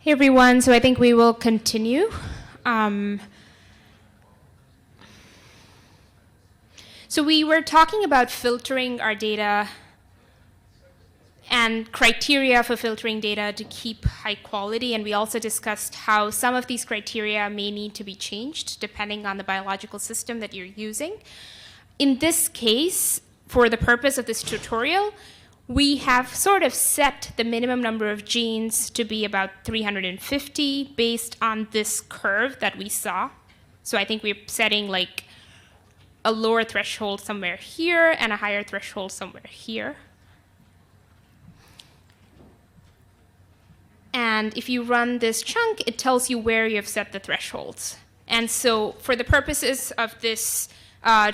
Hey everyone, so I think we will continue. So we were talking about filtering our data and criteria for filtering data to keep high quality, and we also discussed how some of these criteria may need to be changed depending on the biological system that you're using. In this case, for the purpose of this tutorial, we have sort of set the minimum number of genes to be about 350 based on this curve that we saw. So I think we're setting like a lower threshold somewhere here and a higher threshold somewhere here. And if you run this chunk, it tells you where you have set the thresholds. And so for the purposes of this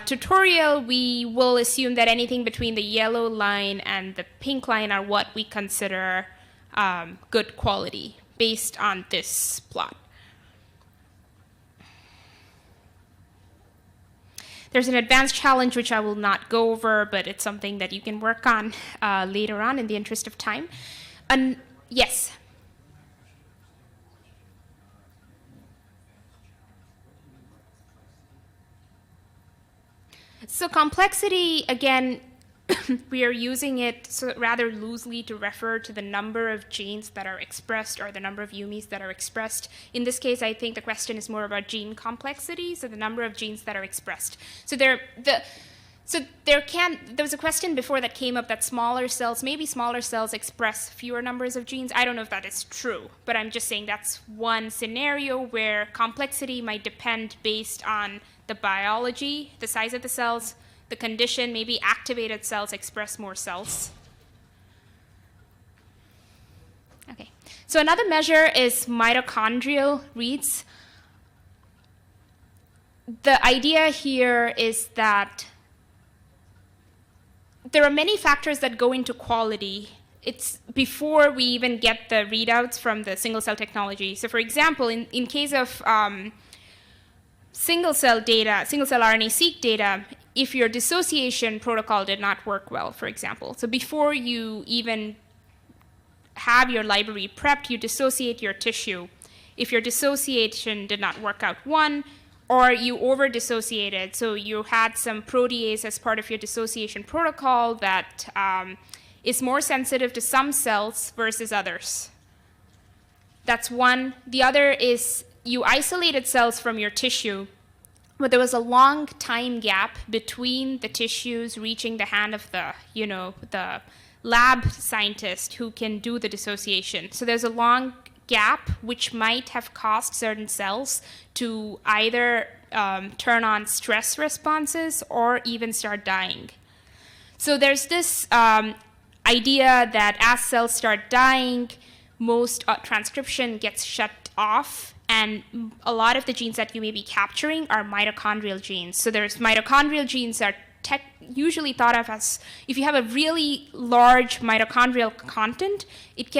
tutorial, we will assume that anything between the yellow line and the pink line are what we consider good quality based on this plot. There's an advanced challenge which I will not go over, but it's something that you can work on later on in the interest of time. Yes? So complexity, again, we are using it rather loosely to refer to the number of genes that are expressed or the number of UMIs that are expressed. In this case, I think the question is more about gene complexity, so the number of genes that are expressed. So there was a question before that came up that maybe smaller cells express fewer numbers of genes. I don't know if that is true, but I'm just saying that's one scenario where complexity might depend based on the biology, the size of the cells, the condition. Maybe activated cells express more cells. Okay, so another measure is mitochondrial reads. The idea here is that there are many factors that go into quality. It's before we even get the readouts from the single-cell technology. So for example, in case of single-cell RNA-seq data, if your dissociation protocol did not work well, for example. So before you even have your library prepped, you dissociate your tissue. If your dissociation did not work out, or you over-dissociated, so you had some protease as part of your dissociation protocol that is more sensitive to some cells versus others. That's one. The other is you isolated cells from your tissue, but there was a long time gap between the tissues reaching the hand of the lab scientist who can do the dissociation. So there's a long gap which might have caused certain cells to either turn on stress responses or even start dying. So there's this idea that as cells start dying, most transcription gets shut off, and a lot of the genes that you may be capturing are mitochondrial genes. So there's mitochondrial genes that are usually thought of as, if you have a really large mitochondrial content, it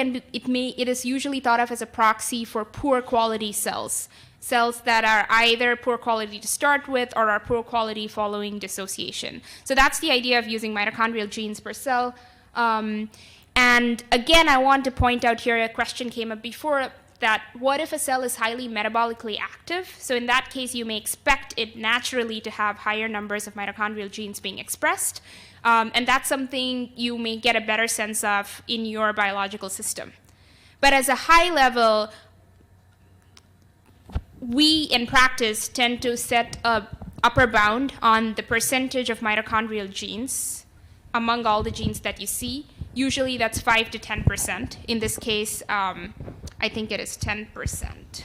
is usually thought of as a proxy for poor quality cells that are either poor quality to start with or are poor quality following dissociation. So that's the idea of using mitochondrial genes per cell. And again, I want to point out here, a question came up before, that what if a cell is highly metabolically active? So in that case, you may expect it naturally to have higher numbers of mitochondrial genes being expressed. And that's something you may get a better sense of in your biological system. But as a high level, we in practice tend to set an upper bound on the percentage of mitochondrial genes among all the genes that you see. Usually that's 5 to 10%. In this case, I think it is 10%.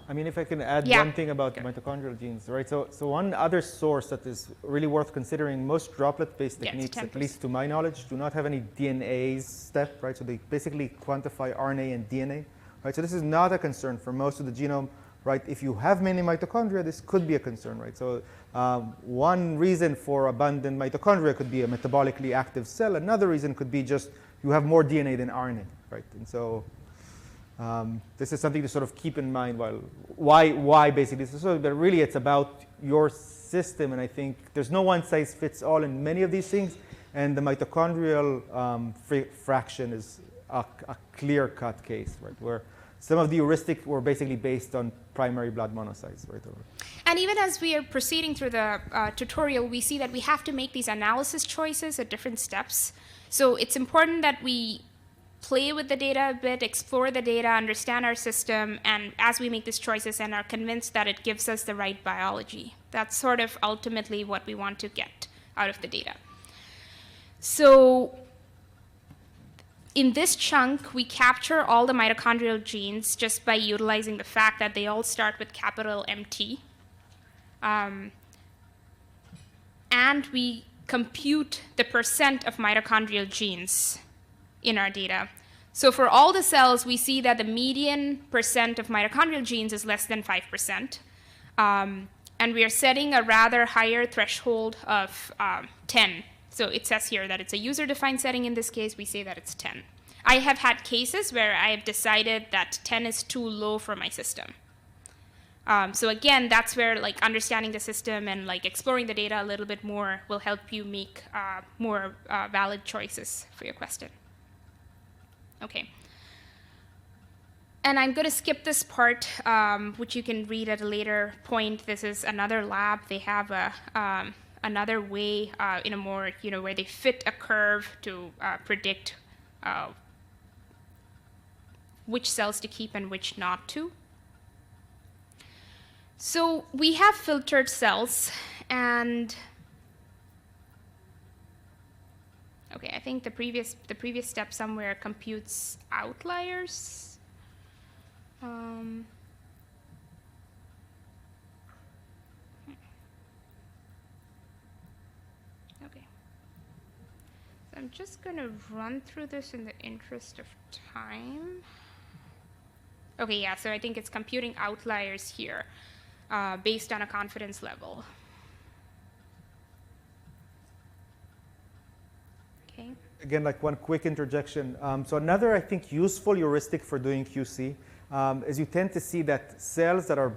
I mean, if I can add one thing about mitochondrial genes, right? So one other source that is really worth considering, most droplet-based techniques, at least to my knowledge, do not have any DNA step, right? So they basically quantify RNA and DNA, right? So this is not a concern for most of the genome, right? If you have many mitochondria, this could be a concern, right? So one reason for abundant mitochondria could be a metabolically active cell. Another reason could be just you have more DNA than RNA, right? And so this is something to sort of keep in mind why basically this is so, but really it's about your system, and I think there's no one size fits all in many of these things, and the mitochondrial fraction is a clear-cut case, right, where some of the heuristics were basically based on primary blood monocytes, right? And even as we are proceeding through the tutorial, we see that we have to make these analysis choices at different steps. So it's important that we play with the data a bit, explore the data, understand our system, and as we make these choices and are convinced that it gives us the right biology. That's sort of ultimately what we want to get out of the data. So in this chunk, we capture all the mitochondrial genes just by utilizing the fact that they all start with capital MT. And we compute the percent of mitochondrial genes in our data. So for all the cells, we see that the median percent of mitochondrial genes is less than 5%. And we are setting a rather higher threshold of 10. So it says here that it's a user-defined setting. In this case, we say that it's 10. I have had cases where I have decided that 10 is too low for my system. So again, that's where like understanding the system and like exploring the data a little bit more will help you make more valid choices for your question. Okay. And I'm going to skip this part, which you can read at a later point. This is another lab. They have another way in a more, where they fit a curve to predict which cells to keep and which not to. So we have filtered cells, and okay, I think the previous step somewhere computes outliers. Okay. So I'm just going to run through this in the interest of time. Okay, yeah, so I think it's computing outliers here based on a confidence level. Okay. Again, like one quick interjection. So another, I think, useful heuristic for doing QC is you tend to see that cells that are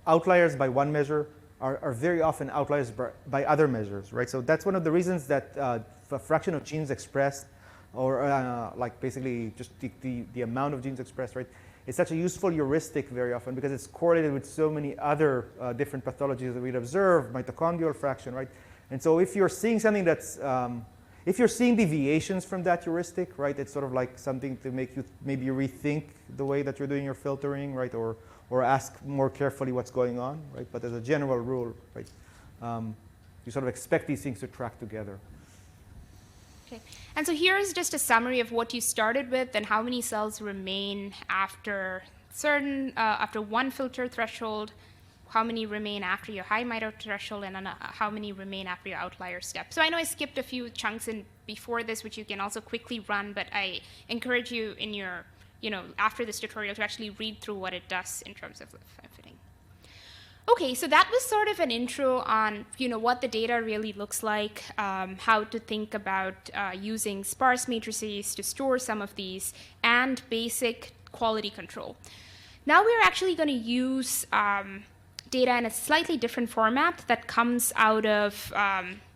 outliers by one measure are very often outliers by other measures, right? So that's one of the reasons that a fraction of genes expressed, or like basically just the amount of genes expressed, right? It's such a useful heuristic very often because it's correlated with so many other different pathologies that we'd observe, mitochondrial fraction, right? And so if you're seeing something that's, if you're seeing deviations from that heuristic, right, it's sort of like something to make you maybe rethink the way that you're doing your filtering, right, or ask more carefully what's going on, right? But as a general rule, right, you sort of expect these things to track together. Okay. And so here is just a summary of what you started with and how many cells remain after after one filter threshold, how many remain after your high mito threshold, and how many remain after your outlier step. So I know I skipped a few chunks in before this, which you can also quickly run, but I encourage you in your, after this tutorial to actually read through what it does in terms of fitting. Okay, so that was sort of an intro on what the data really looks like, how to think about using sparse matrices to store some of these, and basic quality control. Now we're actually going to use data in a slightly different format that comes out of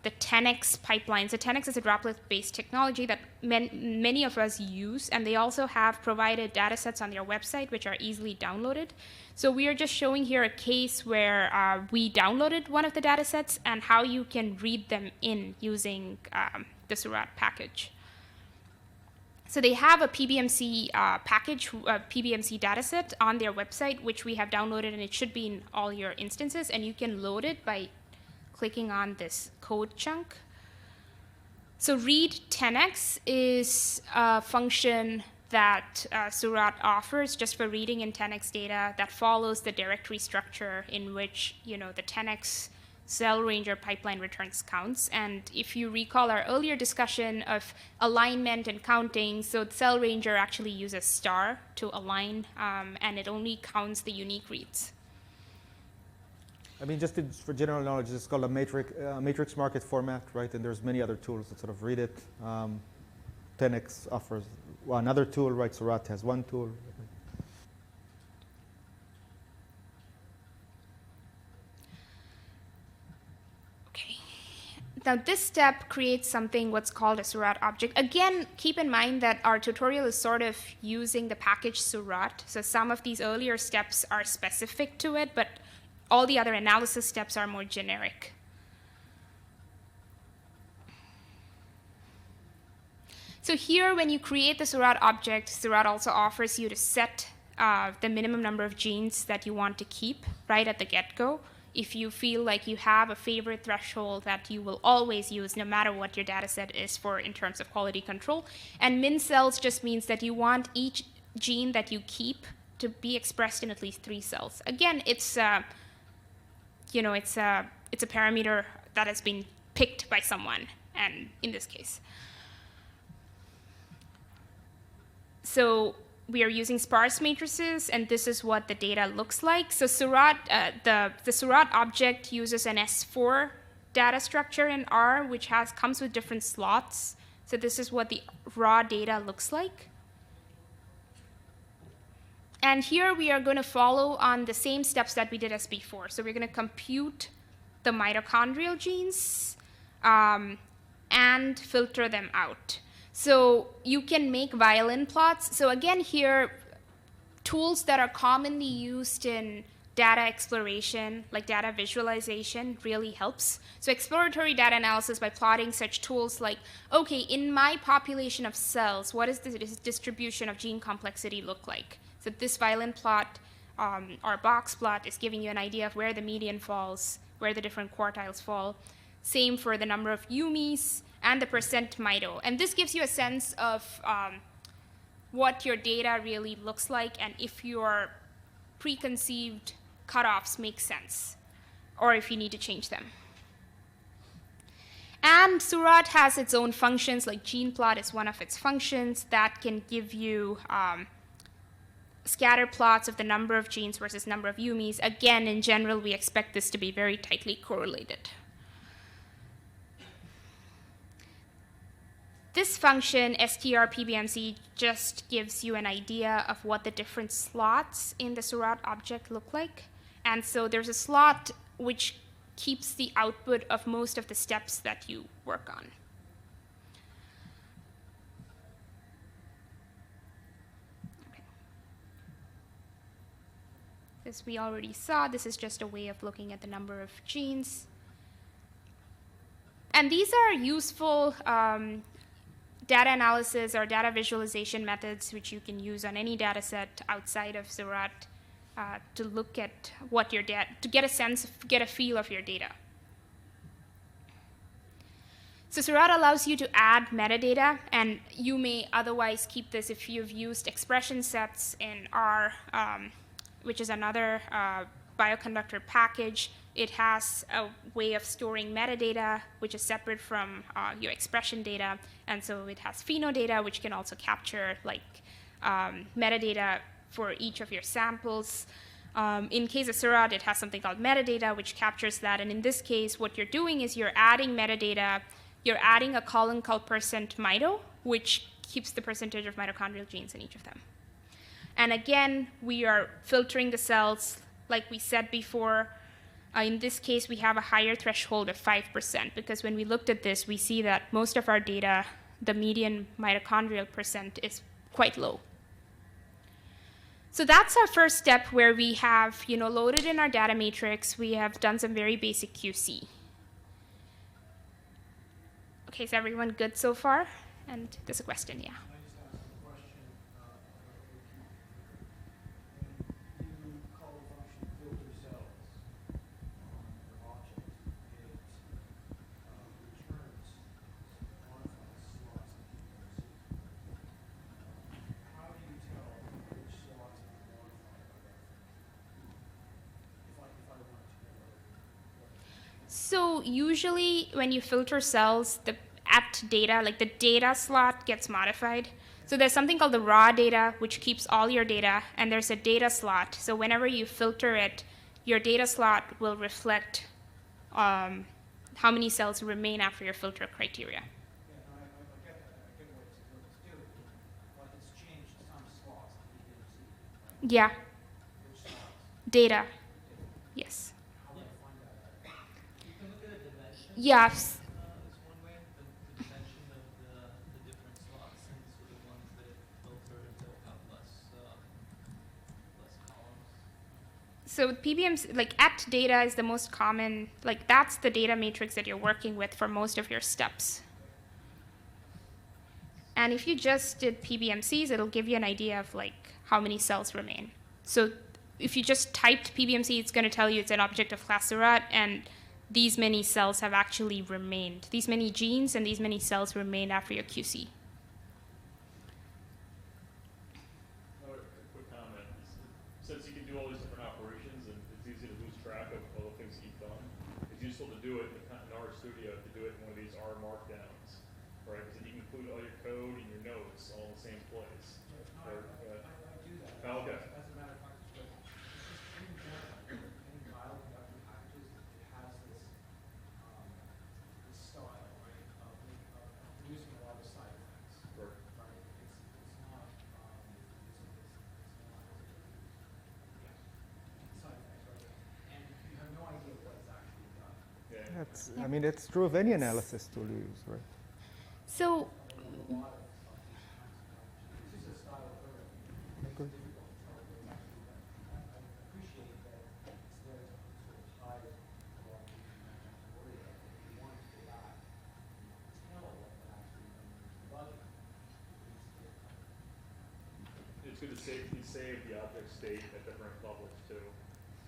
the 10x pipelines. So 10x is a droplet-based technology that many of us use, and they also have provided data sets on their website which are easily downloaded. So we are just showing here a case where we downloaded one of the data sets and how you can read them in using the Surat package. So they have a PBMC package, PBMC dataset on their website, which we have downloaded, and it should be in all your instances. And you can load it by clicking on this code chunk. So read 10x is a function that Surat offers just for reading in 10x data that follows the directory structure in which the 10x cell ranger pipeline returns counts. And if you recall our earlier discussion of alignment and counting, so the cell ranger actually uses star to align, and it only counts the unique reads. I mean, just for general knowledge, it's called a matrix market format, right? And there's many other tools that sort of read it. 10x offers another tool, right? Surat has one tool. Now, this step creates something what's called a Seurat object. Again, keep in mind that our tutorial is sort of using the package Seurat. So some of these earlier steps are specific to it, but all the other analysis steps are more generic. So here, when you create the Seurat object, Seurat also offers you to set the minimum number of genes that you want to keep right at the get-go. If you feel like you have a favorite threshold that you will always use no matter what your data set is for in terms of quality control. And min cells just means that you want each gene that you keep to be expressed in at least 3 cells. Again, it's it's a parameter that has been picked by someone, and in this case. So we are using sparse matrices, and this is what the data looks like. So Seurat, the Seurat object uses an S4 data structure in R, which comes with different slots. So this is what the raw data looks like. And here we are going to follow on the same steps that we did as before. So we're going to compute the mitochondrial genes and filter them out. So you can make violin plots. So again here, tools that are commonly used in data exploration, like data visualization, really helps. So exploratory data analysis by plotting such tools like, okay, in my population of cells, what does this distribution of gene complexity look like? So this violin plot or box plot is giving you an idea of where the median falls, where the different quartiles fall. Same for the number of UMIs and the percent mito. And this gives you a sense of what your data really looks like and if your preconceived cutoffs make sense or if you need to change them. And Seurat has its own functions, like gene-plot is one of its functions that can give you scatter plots of the number of genes versus number of UMIs. Again, in general, we expect this to be very tightly correlated. This function, strpbmc, just gives you an idea of what the different slots in the Seurat object look like. And so there's a slot which keeps the output of most of the steps that you work on. Okay. This we already saw. This is just a way of looking at the number of genes. And these are useful data analysis or data visualization methods which you can use on any data set outside of Seurat to look at what your data, to get a sense, get a feel of your data. So Seurat allows you to add metadata, and you may otherwise keep this if you've used expression sets in R, which is another bioconductor package. It has a way of storing metadata, which is separate from your expression data. And so it has phenodata, which can also capture like metadata for each of your samples. In case of Seurat, it has something called metadata, which captures that. And in this case, what you're doing is you're adding metadata. You're adding a column called percent mito, which keeps the percentage of mitochondrial genes in each of them. And again, we are filtering the cells like we said before. In this case, we have a higher threshold of 5%, because when we looked at this, we see that most of our data, the median mitochondrial percent is quite low. So that's our first step, where we have loaded in our data matrix. We have done some very basic QC. Okay, is everyone good so far? And there's a question, yeah. So usually when you filter cells, the data, like the data slot gets modified. So there's something called the raw data, which keeps all your data, and there's a data slot. So whenever you filter it, your data slot will reflect how many cells remain after your filter criteria. Yeah. Data. Yes. Yes. So PBMs, like at data is the most common, like that's the data matrix that you're working with for most of your steps. And if you just did PBMCs, it'll give you an idea of like how many cells remain. So if you just typed PBMC, it's going to tell you it's an object of class Surratt, and these many cells have actually remained. These many genes and these many cells remained after your QC. Another quick comment. Since you can do all these different operations and it's easy to lose track of all the things that you've done, it's useful to do it in our studio, to do it in one of these R markdowns, right? Because then you can include all your code and your notes all in the same place. I do that. Oh, okay. As a matter of fact, it's good. Any bioconductor packages, it has this style, right, of producing a lot of side effects. Right. It's not side effects, right? And you have no idea what it's actually done. Yeah. I mean, it's true of any analysis tool you use, right? So It's good to save the object state at different levels too,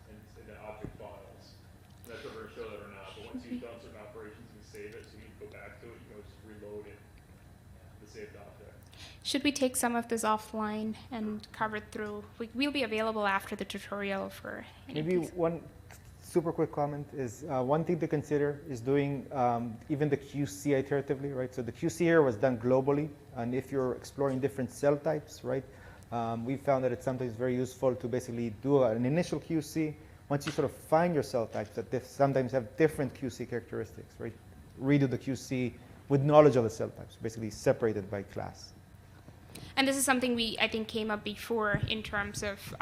in the object files. I'm not sure if we're going to show that or not, but once you've done certain operations, you can save it, so you can go back to it, you can always reload it, the saved object. should we take some of this offline and cover it through? We'll be available after the tutorial for any Maybe piece. one super quick comment is one thing to consider is doing even the QC iteratively, right? So the QC here was done globally, and if you're exploring different cell types, right, we found that it's sometimes very useful to basically do an initial QC. Once you sort of find your cell types that sometimes have different QC characteristics, right, redo the QC with knowledge of the cell types, basically separated by class. And this is something I think came up before in terms of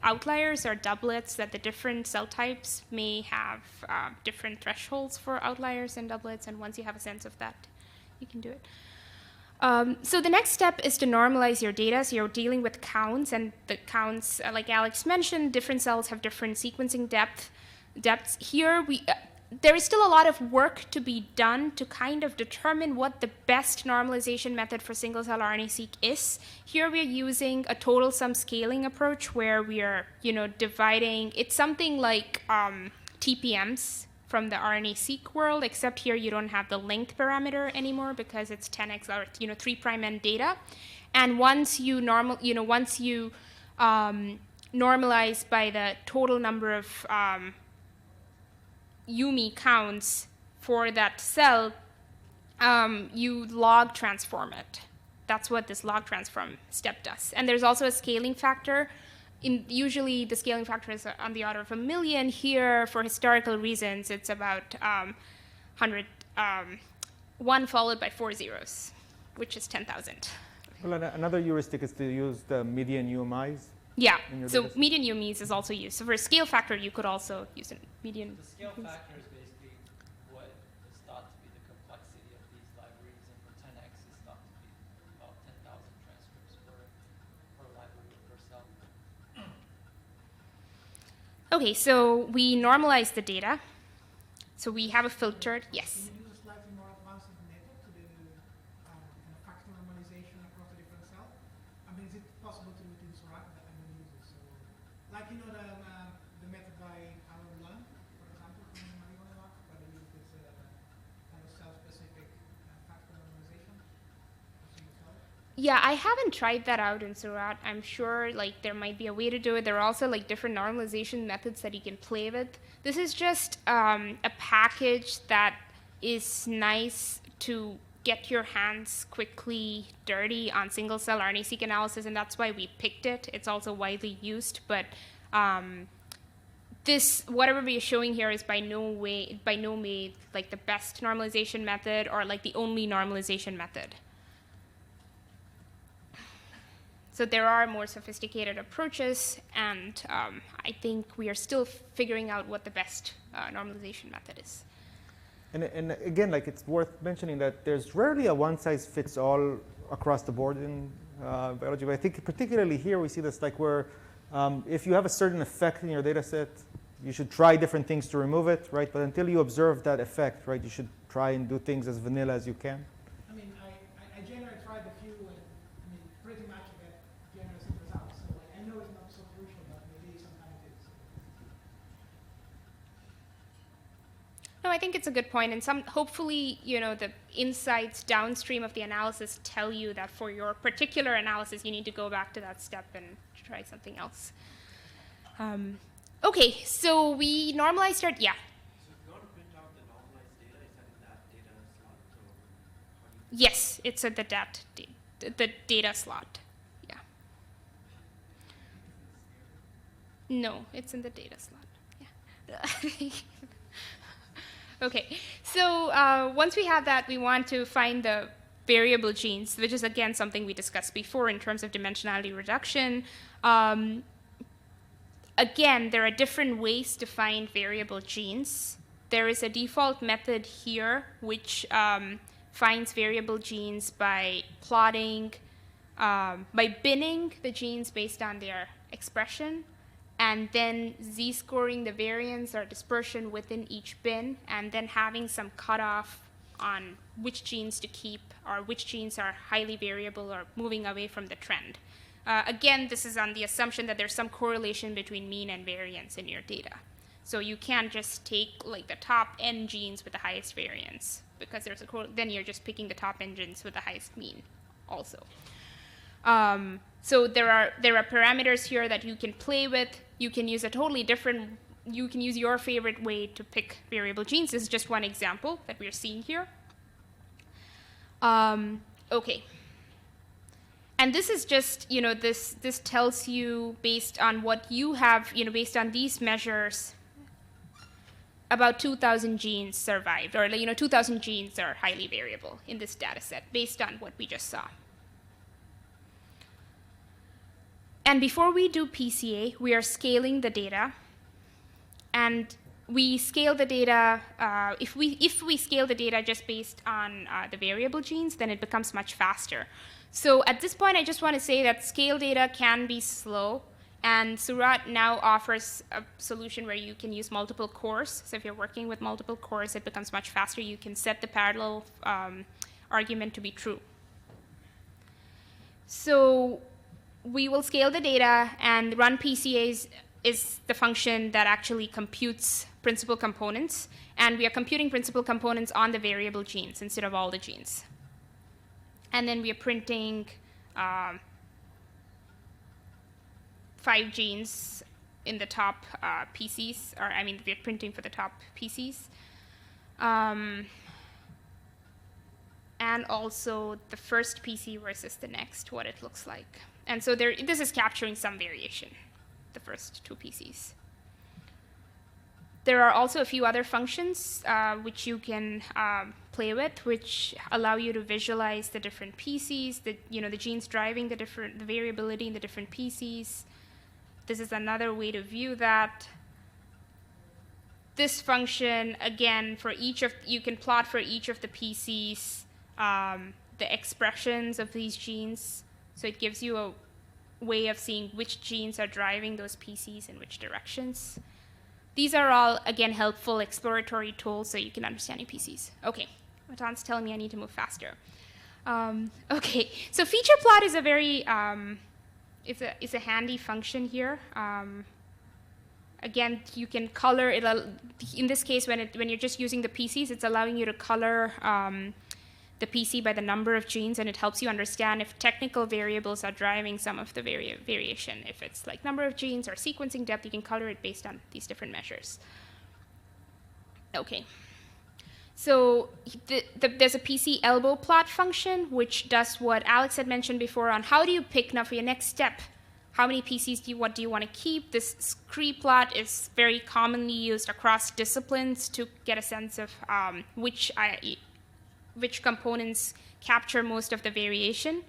outliers or doublets, that the different cell types may have different thresholds for outliers and doublets, and once you have a sense of that, you can do it. So the next step is to normalize your data. So you're dealing with counts, and the counts, like Alex mentioned, different cells have different sequencing depths. Here, there is still a lot of work to be done to kind of determine what the best normalization method for single-cell RNA-seq is. Here we're using a total sum scaling approach where we are, dividing. It's something like TPMs from the RNA-seq world, except here you don't have the length parameter anymore because it's 10x or 3' end data. And once you normalize by the total number of UMI counts for that cell, you log transform it. That's what this log transform step does. And there's also a scaling factor. Usually the scaling factor is on the order of 1 million. Here, for historical reasons, it's about 1 followed by 4 zeros, which is 10,000. Well, another heuristic is to use the median UMIs. Yeah, so median UMIs is also used. So for a scale factor, you could also use a median. The scale factor is basically what is thought to be the complexity of these libraries, and for 10x is thought to be about 10,000 transcripts per library per cell. Okay, so we normalize the data. So we have a filtered, yes. Can you use a slightly more advanced method to do factor normalization across the different cells? I mean, is it possible to do it in Surratt? I don't use it. So, like the method by AM1, for example, from the marijuana lab, where they use this kind of cell-specific factor normalization for single cell. Yeah, I haven't tried that out in Surratt. I'm sure there might be a way to do it. There are also different normalization methods that you can play with. This is just a package that is nice to get your hands quickly dirty on single-cell RNA-seq analysis, and that's why we picked it. It's also widely used, but whatever we are showing here is by no means the best normalization method or the only normalization method. So there are more sophisticated approaches, and I think we are still figuring out what the best normalization method is. And again, it's worth mentioning that there's rarely a one-size-fits-all across the board in biology. But I think particularly here we see this where If you have a certain effect in your data set, you should try different things to remove it, right? But until you observe that effect, right, you should try and do things as vanilla as you can. I mean, I generally tried a few, and I mean, pretty much I get generally some results. So like, I know it's not so crucial, but maybe sometimes it is. No, I think it's a good point, and hopefully, you know, the insights downstream of the analysis tell you that for your particular analysis, you need to go back to that step and try something else. Okay, so we normalized our, yeah. So if you want to print out the normalized data, is that in that data slot? So how do you Yes, it's at the data slot. Yeah. No, it's in the data slot. Yeah. Okay, so once we have that, we want to find the variable genes, which is again something we discussed before in terms of dimensionality reduction. Again, there are different ways to find variable genes. There is a default method here which finds variable genes by plotting, by binning the genes based on their expression, and then z-scoring the variance or dispersion within each bin, and then having some cutoff on which genes to keep or which genes are highly variable or moving away from the trend. Again, this is on the assumption that there's some correlation between mean and variance in your data. So you can't just take like the top n genes with the highest variance, because there's then you're just picking the top n genes with the highest mean also. So there are parameters here that you can play with. You can use a totally different, you can use your favorite way to pick variable genes. This is just one example that we're seeing here. Okay. And this is just, you know, this tells you based on what you have, you know, based on these measures, about 2,000 genes survived, or, you know, 2,000 genes are highly variable in this data set based on what we just saw. And before we do PCA, we are scaling the data. And we scale the data, if we scale the data just based on the variable genes, then it becomes much faster. So at this point, I just want to say that scale data can be slow. And Surat now offers a solution where you can use multiple cores. So if you're working with multiple cores, it becomes much faster. You can set the parallel argument to be true. So we will scale the data, and run PCAs is the function that actually computes principal components. And we are computing principal components on the variable genes instead of all the genes. And then we are printing 5 genes in the top PCs, or I mean, we're printing for the top PCs. And also the first PC versus the next, what it looks like. And so this is capturing some variation, the first 2 PCs. There are also a few other functions which you can play with, which allow you to visualize the different PCs, the genes driving the variability in the different PCs. This is another way to view that. This function, again, you can plot for each of the PCs the expressions of these genes. So it gives you a way of seeing which genes are driving those PCs in which directions. These are all, again, helpful exploratory tools so you can understand your PCs. Okay, Matan's telling me I need to move faster. Okay, so feature plot is a very, it's a handy function here. Again, you can color it. In this case, when you're just using the PCs, it's allowing you to color the PC by the number of genes, and it helps you understand if technical variables are driving some of the variation. If it's like number of genes or sequencing depth, you can color it based on these different measures. Okay. So there's a PC elbow plot function, which does what Alex had mentioned before on how do you pick now for your next step. How many PCs what do you want to keep? This scree plot is very commonly used across disciplines to get a sense of which components capture most of the variation.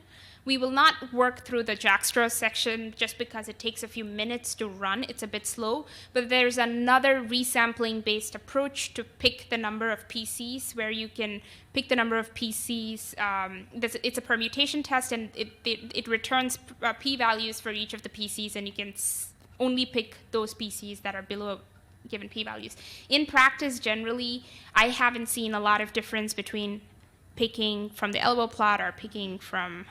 We will not work through the Jackstraw section just because it takes a few minutes to run. It's a bit slow, but there's another resampling-based approach to pick the number of PCs, where you can pick the number of PCs. It's a permutation test, and it returns p-values for each of the PCs, and you can only pick those PCs that are below given p-values. In practice, generally, I haven't seen a lot of difference between picking from the elbow plot or picking from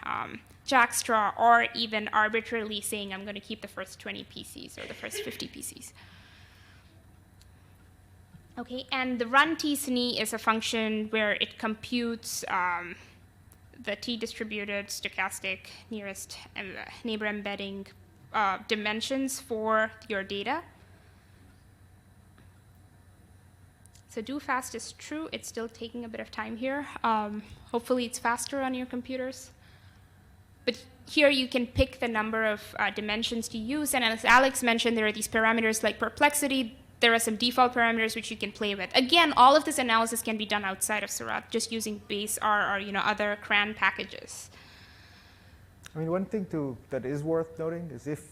Jackstraw, or even arbitrarily saying I'm going to keep the first 20 PCs or the first 50 PCs. Okay, and the run tsne is a function where it computes the t-distributed stochastic nearest neighbor embedding dimensions for your data. So do fast is true. It's still taking a bit of time here. Hopefully it's faster on your computers. But here you can pick the number of dimensions to use. And as Alex mentioned, there are these parameters like perplexity. There are some default parameters which you can play with. Again, all of this analysis can be done outside of Seurat, just using base R or other CRAN packages. I mean, one thing that is worth noting is if,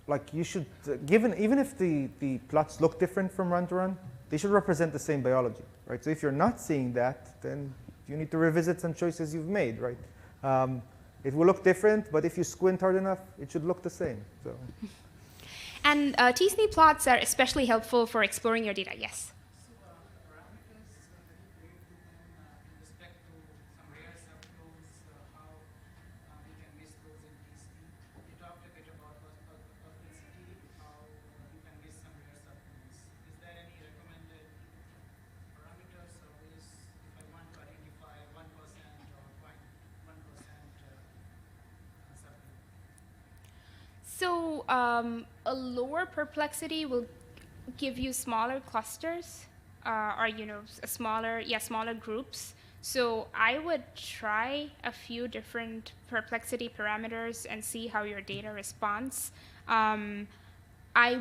like, you should, even if the plots look different from run to run, they should represent the same biology, right? So if you're not seeing that, then you need to revisit some choices you've made, right? It will look different, but if you squint hard enough, it should look the same. So. And tsne plots are especially helpful for exploring your data. Yes? So parameters that you create to them in respect to some rare subclones, how we can miss those in tsne. You talked a bit about perplexity, how you can miss some rare subclones. Is there any recommended parameters or ways if I want to identify 1% or 0.1% subclone? So a lower perplexity will give you smaller clusters, or smaller groups. So I would try a few different perplexity parameters and see how your data responds. I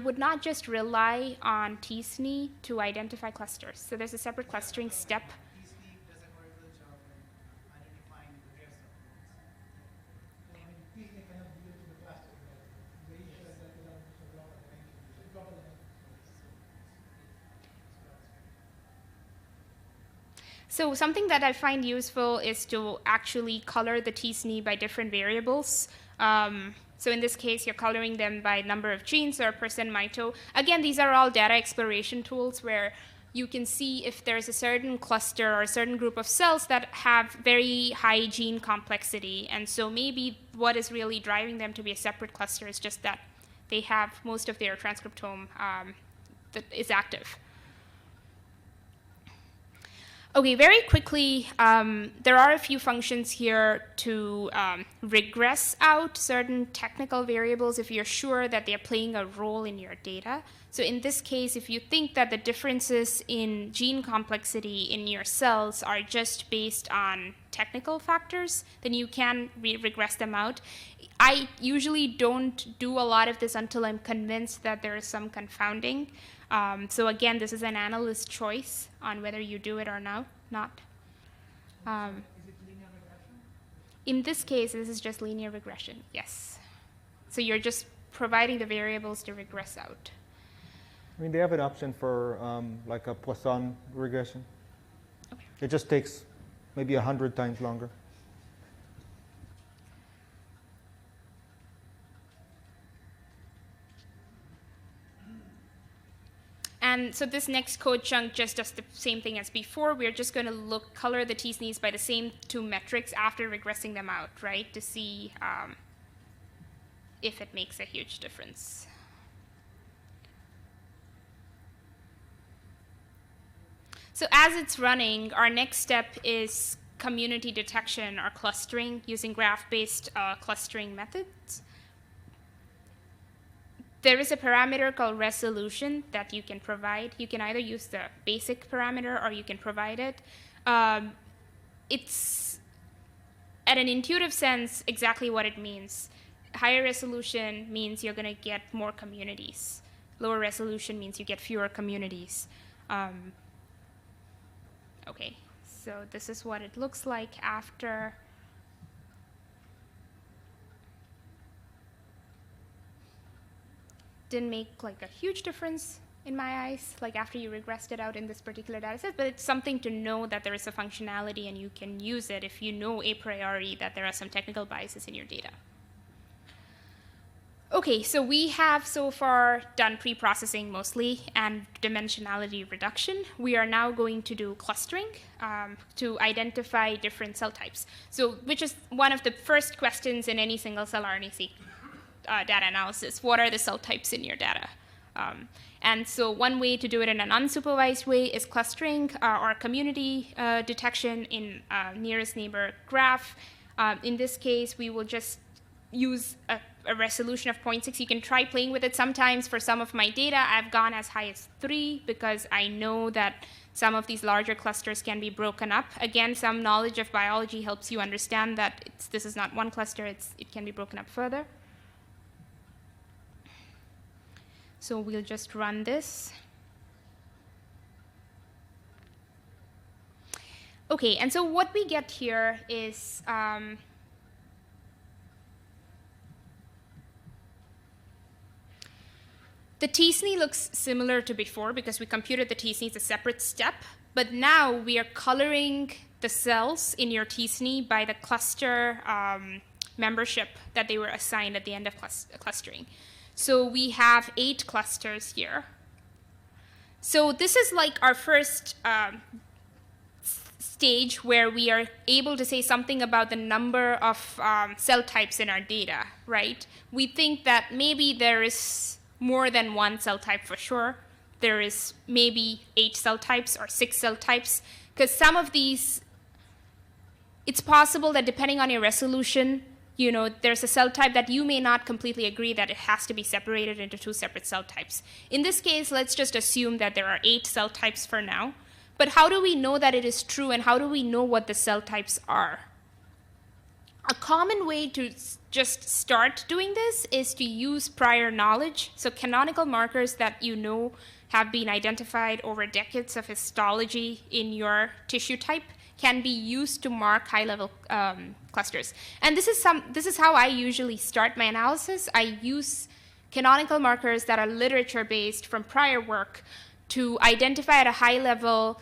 would not just rely on tsne to identify clusters. So there's a separate clustering step. tsne does a horrible job in identifying the rare subclones. I mean, tsne cannot deal with the cluster. The issue is that you don't drop it. So something that I find useful is to actually color the tsne by different variables. So in this case, you're coloring them by number of genes or percent mito. Again, these are all data exploration tools where you can see if there's a certain cluster or a certain group of cells that have very high gene complexity. And so maybe what is really driving them to be a separate cluster is just that they have most of their transcriptome that is active. Okay, very quickly, there are a few functions here to regress out certain technical variables if you're sure that they're playing a role in your data. So in this case, if you think that the differences in gene complexity in your cells are just based on technical factors, then you can regress them out. I usually don't do a lot of this until I'm convinced that there is some confounding. So again, this is an analyst's choice on whether you do it or not. Is it linear regression? In this case, this is just linear regression, yes. So you're just providing the variables to regress out. I mean, they have an option for like a Poisson regression. Okay. It just takes maybe 100 times longer. And so this next code chunk just does the same thing as before. We're just going to color the tsnes by the same two metrics after regressing them out, right, to see if it makes a huge difference. So as it's running, our next step is community detection or clustering using graph-based clustering methods. There is a parameter called resolution that you can provide. You can either use the basic parameter or you can provide it. It's, at an intuitive sense, exactly what it means. Higher resolution means you're going to get more communities. Lower resolution means you get fewer communities. Okay, so this is what it looks like after didn't make like a huge difference in my eyes, like after you regressed it out in this particular data set, but it's something to know that there is a functionality and you can use it if you know a priori that there are some technical biases in your data. Okay, so we have so far done pre-processing mostly and dimensionality reduction. We are now going to do clustering to identify different cell types. So, which is one of the first questions in any single cell RNA-seq data analysis. What are the cell types in your data? And so one way to do it in an unsupervised way is clustering or community detection in nearest neighbor graph. In this case, we will just use a resolution of 0.6. You can try playing with it. Sometimes for some of my data, I've gone as high as 3 because I know that some of these larger clusters can be broken up. Again, some knowledge of biology helps you understand that this is not one cluster, it can be broken up further. So we'll just run this. Okay, and so what we get here is the t-SNE looks similar to before because we computed the t-SNE as a separate step, but now we are coloring the cells in your t-SNE by the cluster membership that they were assigned at the end of clustering. So we have 8 clusters here. So this is like our first stage where we are able to say something about the number of cell types in our data, right? We think that maybe there is more than one cell type for sure. There is maybe 8 cell types or 6 cell types, because some of these, it's possible that depending on your resolution, you know, there's a cell type that you may not completely agree that it has to be separated into 2 separate cell types. In this case, let's just assume that there are 8 cell types for now. But how do we know that it is true, and how do we know what the cell types are? A common way to just start doing this is to use prior knowledge. So canonical markers that you know have been identified over decades of histology in your tissue type can be used to mark high-level clusters. And this is how I usually start my analysis. I use canonical markers that are literature-based from prior work to identify at a high level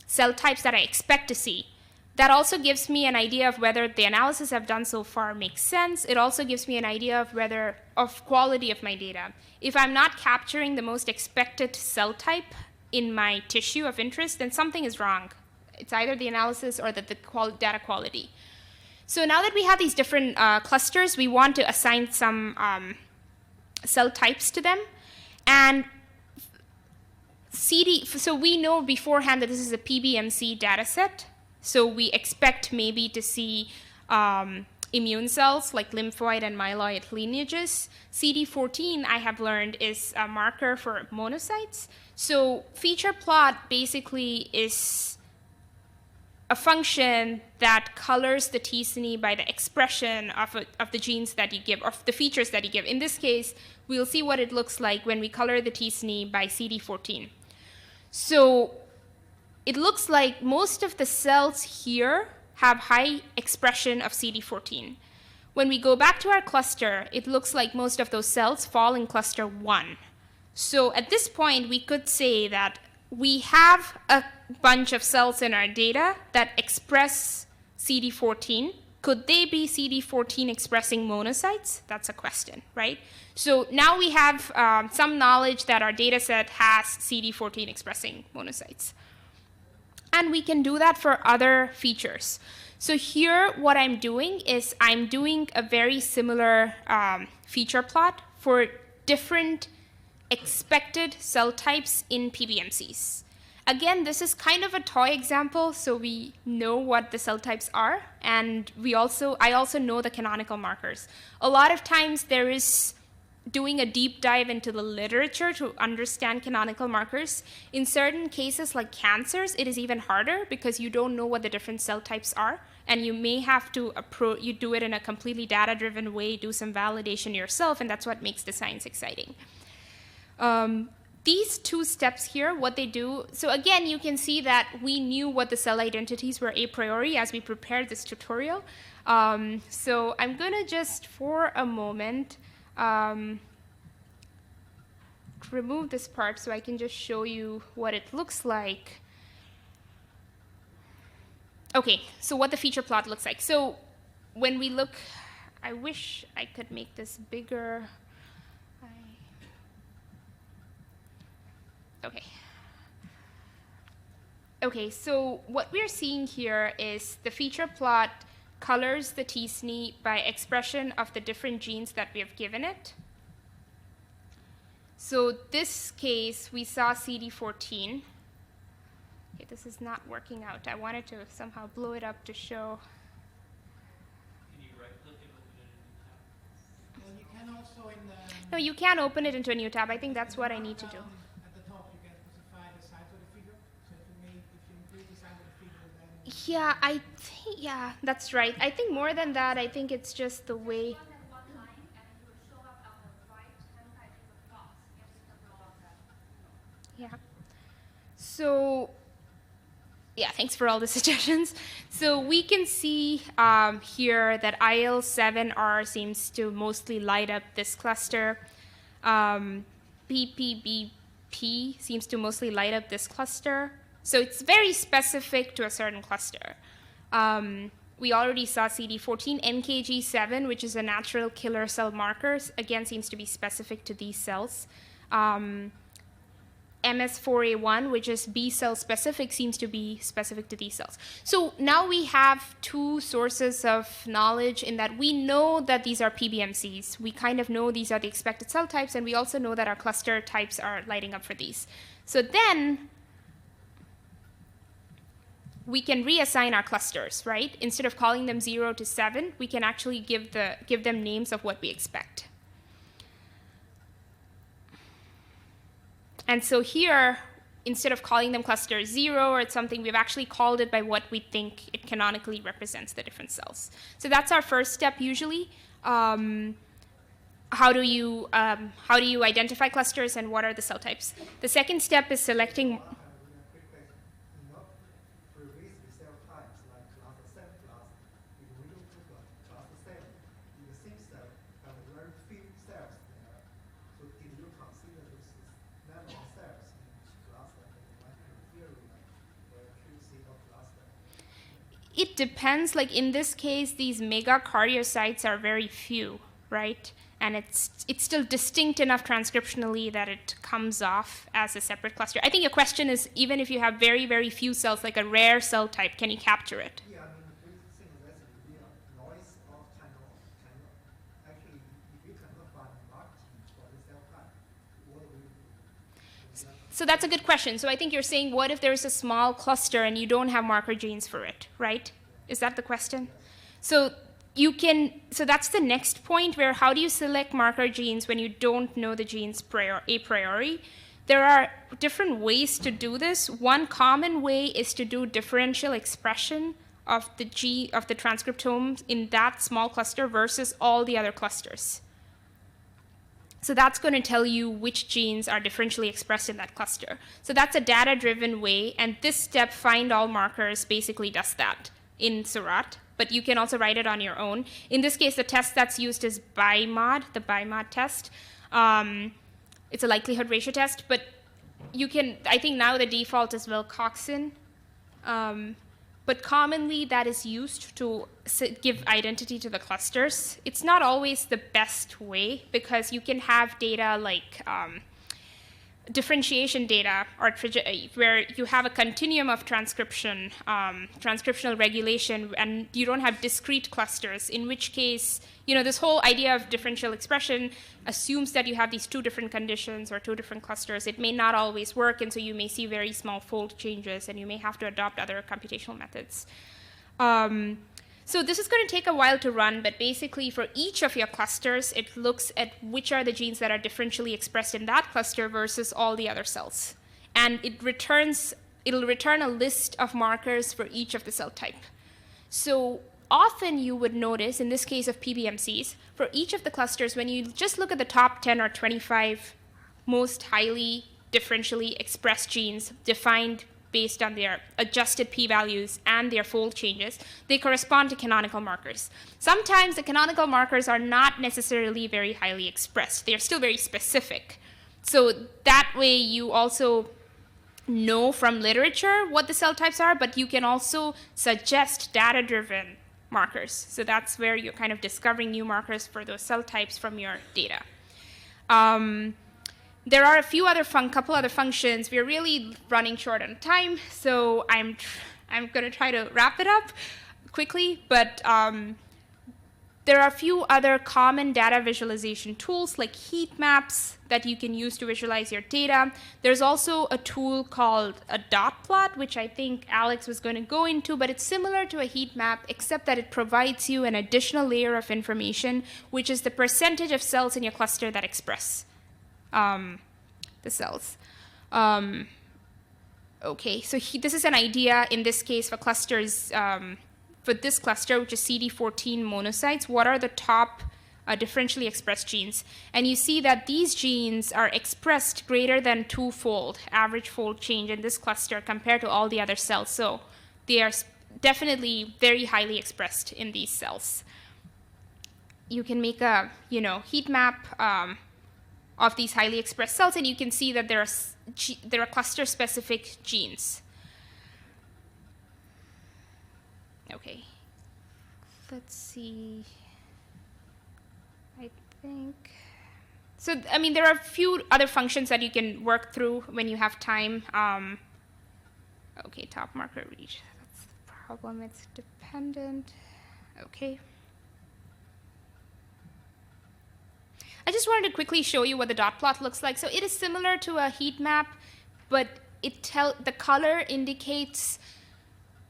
cell types that I expect to see. That also gives me an idea of whether the analysis I've done so far makes sense. It also gives me an idea of quality of my data. If I'm not capturing the most expected cell type in my tissue of interest, then something is wrong. It's either the analysis or the data quality. So now that we have these different clusters, we want to assign some cell types to them. And so we know beforehand that this is a PBMC data set. So we expect maybe to see immune cells like lymphoid and myeloid lineages. CD14, I have learned, is a marker for monocytes. So feature plot basically is a function that colors the t-SNE by the expression of the genes that you give, of the features that you give. In this case, we'll see what it looks like when we color the t-SNE by CD14. So it looks like most of the cells here have high expression of CD14. When we go back to our cluster, it looks like most of those cells fall in cluster 1. So at this point, we could say that we have a bunch of cells in our data that express CD14. Could they be CD14 expressing monocytes? That's a question, right? So now we have some knowledge that our data set has CD14 expressing monocytes. And we can do that for other features. So here, what I'm doing is I'm doing a very similar feature plot for different expected cell types in PBMCs. Again, this is kind of a toy example, so we know what the cell types are, and I also know the canonical markers. A lot of times there is doing a deep dive into the literature to understand canonical markers. In certain cases like cancers, it is even harder because you don't know what the different cell types are, and you may have to you do it in a completely data-driven way, do some validation yourself, and that's what makes the science exciting. These 2 steps here, what they do, so again, you can see that we knew what the cell identities were a priori as we prepared this tutorial. So I'm going to just, for a moment, remove this part so I can just show you what it looks like. Okay, so what the feature plot looks like. So when we look, I wish I could make this bigger. Okay. Okay, so what we're seeing here is the feature plot colors the t-SNE by expression of the different genes that we have given it. So this case, we saw CD14. Okay, this is not working out. I wanted to somehow blow it up to show. Can you right-click and open it in a new tab? Well, you can also in the... No, you can open it into a new tab. I think that's what I need to do. At the top, you can specify the size of the figure. So if you increase the size of the figure, then... Yeah, I think, yeah, that's right. I think more than that, I think it's just the way. Yeah. So, yeah, thanks for all the suggestions. So we can see here that IL7R seems to mostly light up this cluster. PPBP seems to mostly light up this cluster. So it's very specific to a certain cluster. We already saw CD14. NKG7, which is a natural killer cell marker, again seems to be specific to these cells. MS4A1, which is B cell specific, seems to be specific to these cells. So now we have two sources of knowledge in that we know that these are PBMCs. We kind of know these are the expected cell types, and we also know that our cluster types are lighting up for these. So then we can reassign our clusters, right? Instead of calling them 0 to 7, we can actually give them names of what we expect. And so here, instead of calling them cluster 0 or something, we've actually called it by what we think it canonically represents the different cells. So that's our first step usually. How do you identify clusters and what are the cell types? The second step is selecting. It depends. Like in this case, these megakaryocytes are very few, right? And it's still distinct enough transcriptionally that it comes off as a separate cluster. I think your question is, even if you have very, very few cells, like a rare cell type, can you capture it? Yeah, I mean, the thing is that's really noise of actually, if you cannot find marking for the cell type, what do we do? So that's a good question. So I think you're saying, what if there's a small cluster and you don't have marker genes for it, right? Is that the question? So that's the next point, where how do you select marker genes when you don't know the genes a priori? There are different ways to do this. One common way is to do differential expression of the transcriptome in that small cluster versus all the other clusters. So that's going to tell you which genes are differentially expressed in that cluster. So that's a data-driven way, and this step, find all markers, basically does that in Seurat, but you can also write it on your own. In this case, the test that's used is BIMOD, the BIMOD test. It's a likelihood ratio test, but you can, I think now the default is Wilcoxon. But commonly that is used to give identity to the clusters. It's not always the best way, because you can have data like differentiation data, or where you have a continuum of transcription, transcriptional regulation, and you don't have discrete clusters, in which case, this whole idea of differential expression assumes that you have these two different conditions or two different clusters. It may not always work, and so you may see very small fold changes, and you may have to adopt other computational methods. So this is going to take a while to run, but basically for each of your clusters, it looks at which are the genes that are differentially expressed in that cluster versus all the other cells. And it'll return a list of markers for each of the cell type. So often you would notice, in this case of PBMCs, for each of the clusters, when you just look at the top 10 or 25 most highly differentially expressed genes defined based on their adjusted p-values and their fold changes, they correspond to canonical markers. Sometimes the canonical markers are not necessarily very highly expressed. They are still very specific. So that way you also know from literature what the cell types are, but you can also suggest data-driven markers. So that's where you're kind of discovering new markers for those cell types from your data. There are a few other couple other functions. We're really running short on time, so I'm going to try to wrap it up quickly, but there are a few other common data visualization tools like heat maps that you can use to visualize your data. There's also a tool called a dot plot, which I think Alex was going to go into, but it's similar to a heat map, except that it provides you an additional layer of information, which is the percentage of cells in your cluster that express the cells. Okay, so this is an idea in this case for clusters. For this cluster, which is CD14 monocytes, what are the top differentially expressed genes? And you see that these genes are expressed greater than twofold average fold change in this cluster compared to all the other cells. So they are definitely very highly expressed in these cells. You can make a heat map of these highly expressed cells, and you can see that there are cluster-specific genes. Okay, let's see. I think so. I mean, there are a few other functions that you can work through when you have time. Okay, top marker reach. That's the problem. It's dependent. Okay. I just wanted to quickly show you what the dot plot looks like. So it is similar to a heat map, but the color indicates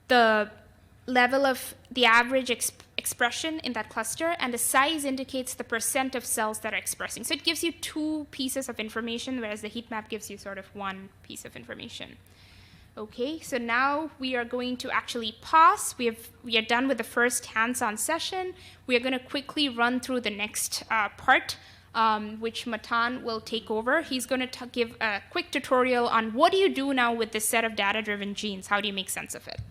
the level of the average expression in that cluster, and the size indicates the percent of cells that are expressing. So it gives you two pieces of information, whereas the heat map gives you sort of one piece of information. Okay, so now we are going to actually pause. We are done with the first hands-on session. We are going to quickly run through the next part, which Matan will take over. He's going to give a quick tutorial on what do you do now with this set of data-driven genes? How do you make sense of it?